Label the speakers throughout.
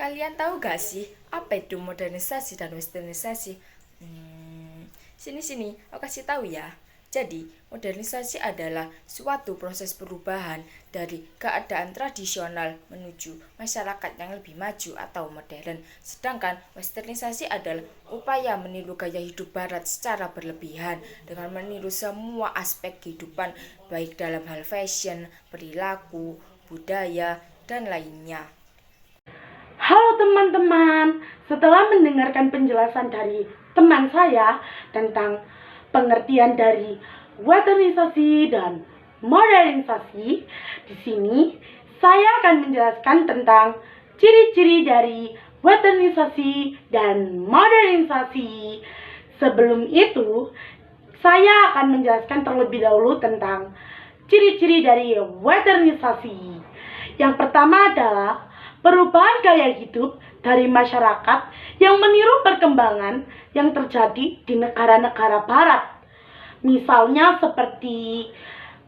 Speaker 1: Kalian tahu gak sih apa itu modernisasi dan westernisasi? Sini, aku kasih tahu ya. Jadi, modernisasi adalah suatu proses perubahan dari keadaan tradisional menuju masyarakat yang lebih maju atau modern. Sedangkan westernisasi adalah upaya meniru gaya hidup barat secara berlebihan dengan meniru semua aspek kehidupan baik dalam hal fashion, perilaku, budaya, dan lainnya.
Speaker 2: Halo teman-teman, setelah mendengarkan penjelasan dari teman saya tentang pengertian dari westernisasi dan modernisasi, di sini saya akan menjelaskan tentang ciri-ciri dari westernisasi dan modernisasi. Sebelum itu, saya akan menjelaskan terlebih dahulu tentang ciri-ciri dari westernisasi. Yang pertama adalah perubahan gaya hidup dari masyarakat yang meniru perkembangan yang terjadi di negara-negara barat. Misalnya seperti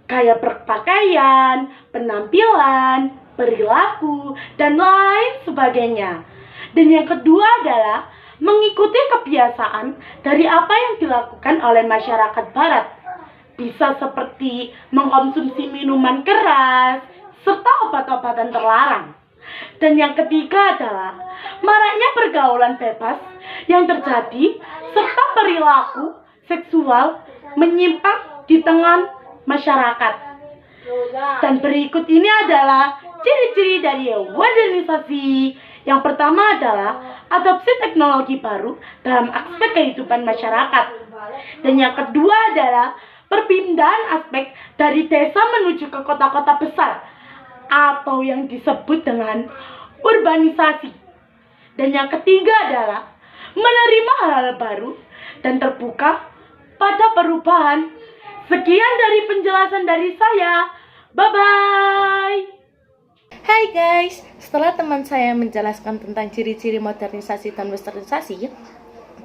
Speaker 2: gaya berpakaian, penampilan, perilaku, dan lain sebagainya. Dan yang kedua adalah mengikuti kebiasaan dari apa yang dilakukan oleh masyarakat barat. Bisa seperti mengkonsumsi minuman keras, serta obat-obatan terlarang. Dan yang ketiga adalah maraknya pergaulan bebas yang terjadi serta perilaku seksual menyimpang di tengah masyarakat. Dan berikut ini adalah ciri-ciri dari modernisasi. Yang pertama adalah adopsi teknologi baru dalam aspek kehidupan masyarakat. Dan yang kedua adalah perpindahan aspek dari desa menuju ke kota-kota besar atau yang disebut dengan urbanisasi. Dan yang ketiga adalah menerima hal-hal baru dan terbuka pada perubahan. Sekian dari penjelasan dari saya. Bye-bye.
Speaker 3: Hai guys, setelah teman saya menjelaskan tentang ciri-ciri modernisasi dan westernisasi,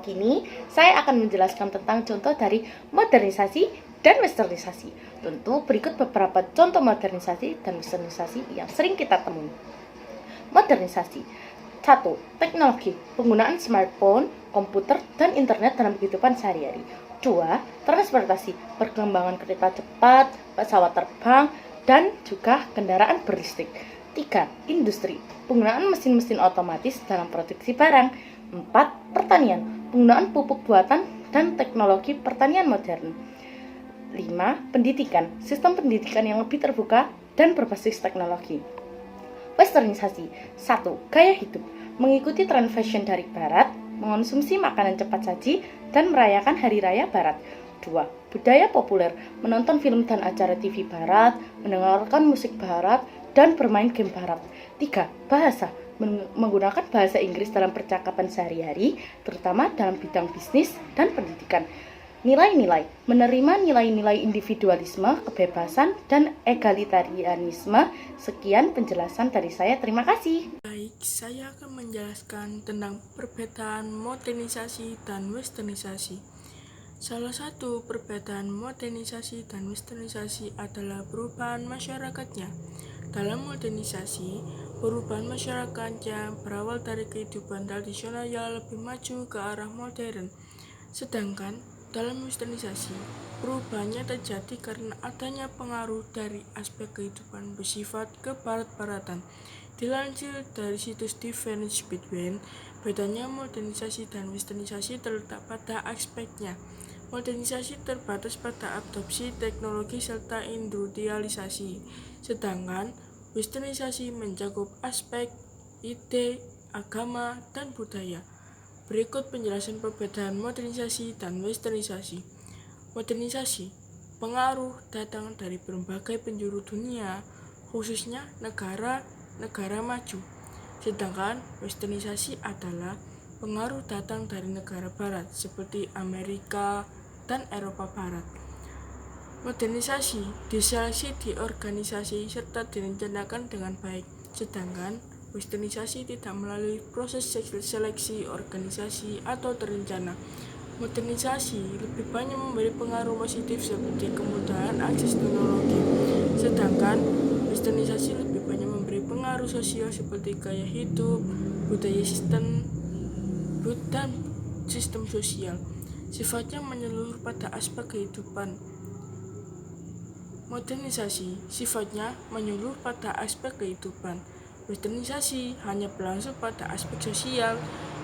Speaker 3: kini saya akan menjelaskan tentang contoh dari modernisasi dan westernisasi. Tentu berikut beberapa contoh modernisasi dan westernisasi yang sering kita temui. Modernisasi. 1. Teknologi, penggunaan smartphone, komputer, dan internet dalam kehidupan sehari-hari. 2. Transportasi, perkembangan kereta cepat, pesawat terbang, dan juga kendaraan berlistrik. 3. Industri, penggunaan mesin-mesin otomatis dalam produksi barang. 4. Pertanian, penggunaan pupuk buatan dan teknologi pertanian modern. 5. Pendidikan, sistem pendidikan yang lebih terbuka dan berbasis teknologi. Westernisasi. 1. Gaya hidup, mengikuti tren fashion dari barat, mengonsumsi makanan cepat saji, dan merayakan hari raya barat. 2. Budaya populer, menonton film dan acara TV barat, mendengarkan musik barat, dan bermain game barat. 3. Bahasa, menggunakan bahasa Inggris dalam percakapan sehari-hari, terutama dalam bidang bisnis dan pendidikan. Nilai-nilai, menerima nilai-nilai individualisme, kebebasan, dan egalitarianisme. Sekian penjelasan dari saya, terima kasih.
Speaker 4: Baik, saya akan menjelaskan tentang perbedaan modernisasi dan westernisasi. Salah satu perbedaan modernisasi dan westernisasi adalah perubahan masyarakatnya. Dalam modernisasi, perubahan masyarakatnya berawal dari kehidupan tradisional yang lebih maju ke arah modern. Sedangkan dalam westernisasi, perubahannya terjadi karena adanya pengaruh dari aspek kehidupan bersifat kebarat-baratan. Dilansir dari situs Difference Between, bedanya modernisasi dan westernisasi terletak pada aspeknya. Modernisasi terbatas pada adopsi teknologi serta industrialisasi, sedangkan westernisasi mencakup aspek ide, agama, dan budaya. Berikut penjelasan perbedaan modernisasi dan westernisasi. Modernisasi, pengaruh datang dari berbagai penjuru dunia, khususnya negara-negara maju. Sedangkan westernisasi adalah pengaruh datang dari negara barat seperti Amerika dan Eropa Barat. Modernisasi diseleksi di organisasi serta direncanakan dengan baik, sedangkan westernisasi tidak melalui proses seleksi organisasi atau terencana. Modernisasi lebih banyak memberi pengaruh positif seperti kemudahan akses teknologi, sedangkan westernisasi lebih banyak memberi pengaruh pengaruh sosial seperti gaya hidup, budaya dan sistem sosial. Sifatnya menyeluruh pada aspek kehidupan. Modernisasi sifatnya menyeluruh pada aspek kehidupan. Westernisasi hanya berlangsung pada aspek sosial,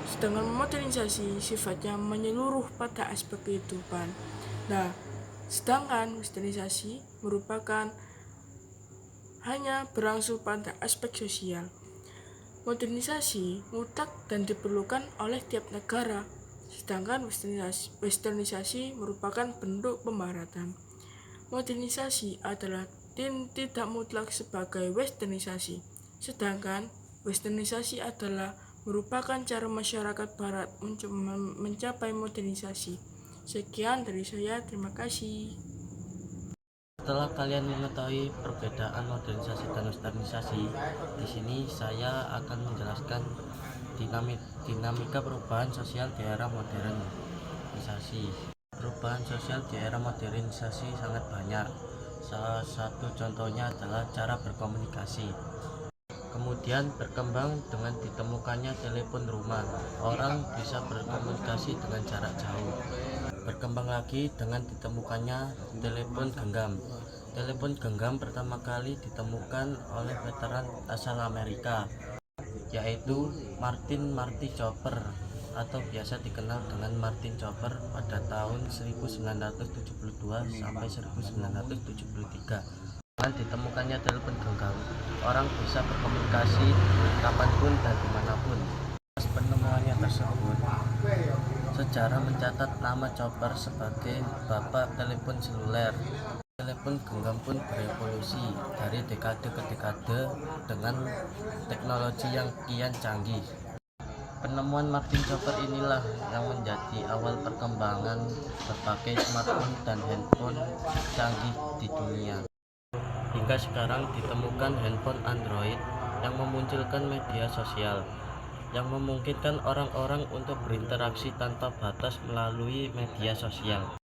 Speaker 4: sedangkan modernisasi sifatnya menyeluruh pada aspek kehidupan. Nah, sedangkan westernisasi merupakan hanya berlangsung pada aspek sosial. Modernisasi mutlak dan diperlukan oleh tiap negara, sedangkan westernisasi merupakan bentuk pembaratan. Modernisasi adalah tidak mutlak sebagai westernisasi, sedangkan westernisasi adalah merupakan cara masyarakat barat mencapai modernisasi. Sekian dari saya, terima kasih.
Speaker 5: Setelah kalian mengetahui perbedaan modernisasi dan westernisasi, di sini saya akan menjelaskan dinamika perubahan sosial di era modernisasi. Perubahan sosial di era modernisasi sangat banyak. Salah satu contohnya adalah cara berkomunikasi. Kemudian berkembang dengan ditemukannya telepon rumah. Orang bisa berkomunikasi dengan jarak jauh. Berkembang lagi dengan ditemukannya telepon genggam. Telepon genggam pertama kali ditemukan oleh veteran asal Amerika, yaitu Martin Cooper atau biasa dikenal dengan Martin Cooper pada tahun 1972 sampai 1973. Dengan ditemukannya telepon genggam, orang bisa berkomunikasi kapanpun dan dimanapun. Atas penemuannya tersebut, sejarah mencatat nama Cooper sebagai bapak telepon seluler. Telepon genggam pun berevolusi dari dekade ke dekade dengan teknologi yang kian canggih. Penemuan Martin Cooper inilah yang menjadi awal perkembangan berbagai smartphone dan handphone canggih di dunia. Hingga sekarang ditemukan handphone Android yang memunculkan media sosial, yang memungkinkan orang-orang untuk berinteraksi tanpa batas melalui media sosial.